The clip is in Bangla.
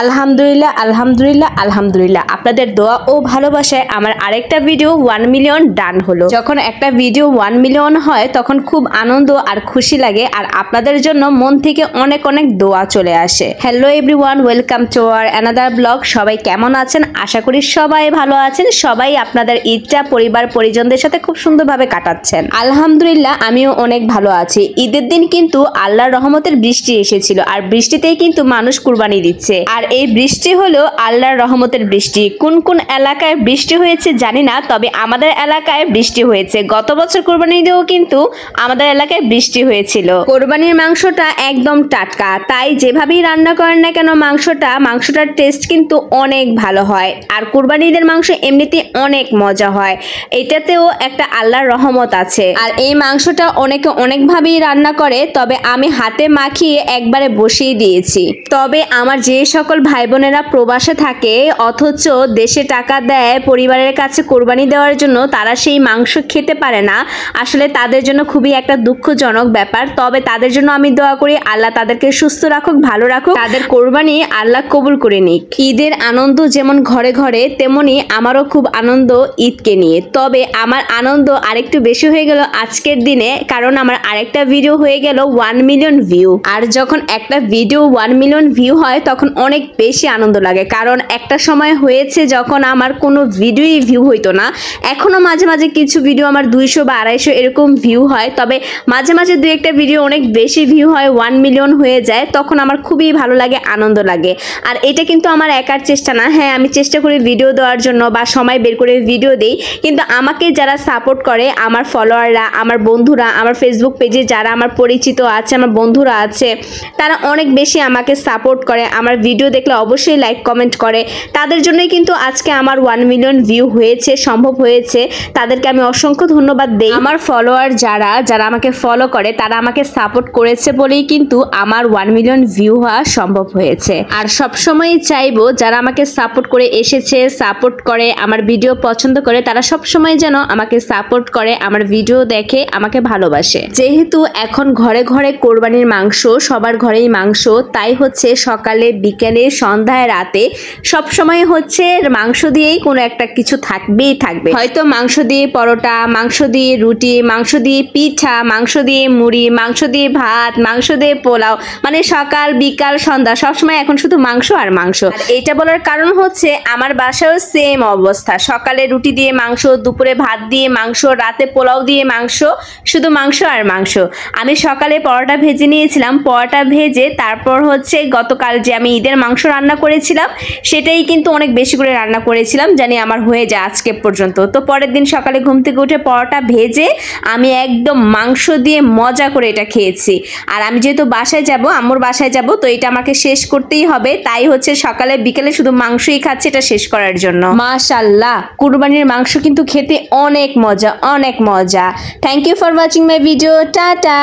আলহামদুলিল্লাহ আলহামদুলিল্লাহ আলহামদুলিল্লাহ আপনাদের দোয়া ও ভালোবাসায় আমার আরেকটা ভিডিও 1 মিলিয়ন ডান হলো। যখন একটা ভিডিও 1 মিলিয়ন হয় তখন খুব আনন্দ আর খুশি লাগে, আর আপনাদের জন্য মন থেকে অনেক অনেক দোয়া চলে আসে। Hello everyone, welcome to our another blog. সবাই কেমন আছেন? আশা করি সবাই ভালো আছেন। সবাই আপনাদের ঈদটা পরিবার পরিজনদের সাথে খুব সুন্দরভাবে কাটাচ্ছেন। আলহামদুলিল্লাহ আমিও অনেক ভালো আছি। ঈদের দিন কিন্তু আল্লাহর রহমতের বৃষ্টি এসেছিল, আর বৃষ্টিতেই কিন্তু মানুষ কুরবানি দিচ্ছে। আর এই বৃষ্টি হলো আল্লাহর রহমতের বৃষ্টি। কোন কোন এলাকায় বৃষ্টি হয়েছে জানি না, তবে আমাদের এলাকায় বৃষ্টি হয়েছে। গত বছর কোরবানি দিয়েও কিন্তু আমাদের এলাকায় বৃষ্টি হয়েছিল। কোরবানির মাংসটা একদম টাটকা, তাই যেভাবেই রান্না করেন না কেন মাংসটার টেস্ট কিন্তু অনেক ভালো হয়। আর কোরবানি ঈদের মাংস এমনিতে অনেক মজা হয়, এটাতেও একটা আল্লাহর রহমত আছে। আর এই মাংসটা অনেকে অনেকভাবেই রান্না করে, তবে আমি হাতে মাখিয়ে একবারে বসিয়ে দিয়েছি। তবে আমার যে সকল ভাই বোনেরা প্রবাসে থাকে অথচ দেশে টাকা দেয় পরিবারের কাছে কোরবানি দেওয়ার জন্য, তারা সেই মাংস খেতে পারে না। আসলে তাদের জন্য খুবই একটা দুঃখজনক ব্যাপার। তবে তাদের জন্য আমি দোয়া করি আল্লাহ তাদেরকে সুস্থ রাখুক, ভালো রাখুক, তাদের কোরবানি আল্লাহ কবুল করে নিক। ঈদের আনন্দ যেমন ঘরে ঘরে, তেমনি আমারও খুব আনন্দ ঈদকে নিয়ে। তবে আমার আনন্দ আরেকটু বেশি হয়ে গেল আজকের দিনে, কারণ আমার আরেকটা ভিডিও হয়ে গেল 1 মিলিয়ন ভিউ। আর যখন একটা ভিডিও 1 মিলিয়ন ভিউ হয় তখন অনেক বেশি আনন্দ লাগে। কারণ একটা সময় হয়েছে যখন আমার কোনো ভিডিওই ভিউ হইতো না। এখনো মাঝে মাঝে কিছু ভিডিও আমার 200 বা 250 এরকম ভিউ হয়, তবে মাঝে মাঝে দু একটা ভিডিও অনেক বেশি ভিউ হয়, 1 মিলিয়ন হয়ে যায়। তখন আমার খুবই ভালো লাগে, আনন্দ লাগে। আর এটা কিন্তু আমার একার চেষ্টা না। হ্যাঁ, আমি চেষ্টা করি ভিডিও দেওয়ার জন্য বা সময় বের করে ভিডিও দেই, কিন্তু আমাকে যারা সাপোর্ট করে, আমার ফলোয়াররা, আমার বন্ধুরা, আমার ফেসবুক পেজে যারা আমার পরিচিত আছে, আমার বন্ধুরা আছে, তারা অনেক বেশি আমাকে সাপোর্ট করে। আমার ভিডিও দেখলে অবশ্যই লাইক কমেন্ট করে। তাদের জন্যই কিন্তু আজকে আমার 1 মিলিয়ন ভিউ হয়েছে, সম্ভব হয়েছে। তাদেরকে আমি অসংখ্য ধন্যবাদ দেই। আমার ফলোয়ার যারা আমাকে ফলো করে, তারা আমাকে সাপোর্ট করেছে বলেই কিন্তু আমার 1 মিলিয়ন ভিউ হওয়া সম্ভব হয়েছে। আর সবসময় চাইবো যারা আমাকে সাপোর্ট করে এসেছে, সাপোর্ট করে, আমার ভিডিও পছন্দ করে, তারা সবসময় যেন আমাকে সাপোর্ট করে, আমার ভিডিও দেখে, আমাকে ভালোবাসে। যেহেতু এখন ঘরে ঘরে কোরবানির মাংস, সবার ঘরেই মাংস, তাই হচ্ছে সকালে বিকেলে সন্ধ্যায় রাতে সব সময় হচ্ছে মাংস দিয়েই কোনো একটা কিছু থাকবেই থাকবে। হয়তো মাংস দিয়ে পরোটা, মাংস দিয়ে রুটি, মাংস দিয়ে পিঠা, মাংস দিয়ে মুড়ি, মাংস দিয়ে ভাত, মাংস দিয়ে পোলাও, মানে সকাল বিকাল সন্ধ্যা সবসময় এখন শুধু মাংস আর মাংস। এইটা বলার কারণ হচ্ছে আমার বাসায়ও সেম অবস্থা। সকালে রুটি দিয়ে মাংস, দুপুরে ভাত দিয়ে মাংস, রাতে পোলাও দিয়ে মাংস, শুধু মাংস আর মাংস। আমি সকালে পরোটা ভেজে নিয়েছিলাম, পরোটা ভেজে তারপর হচ্ছে গতকাল যে আমি ঈদের মাংস রান্না করেছিলাম সেটাই কিন্তু অনেক বেশি করে রান্না করেছিলাম, জানি আমার হয়ে যায় আজকে পর্যন্ত। তো পরের দিন সকালে ঘুম থেকে উঠে পরোটা ভেজে আমি একদম মাংস দিয়ে মজা করে এটা খেয়েছি। আর আমি যেহেতু বাসায় যাব, আম্মুর বাসায় যাব, তো এটা আমাকে শেষ করতেই হবে। তাই হচ্ছে সকালে বিকেলে শুধু মাংসই খাচ্ছি এটা শেষ করার জন্য। মাশাআল্লাহ, কুরবানির মাংস কিন্তু খেতে অনেক মজা, অনেক মজা। Thank you for watching my video. Tata.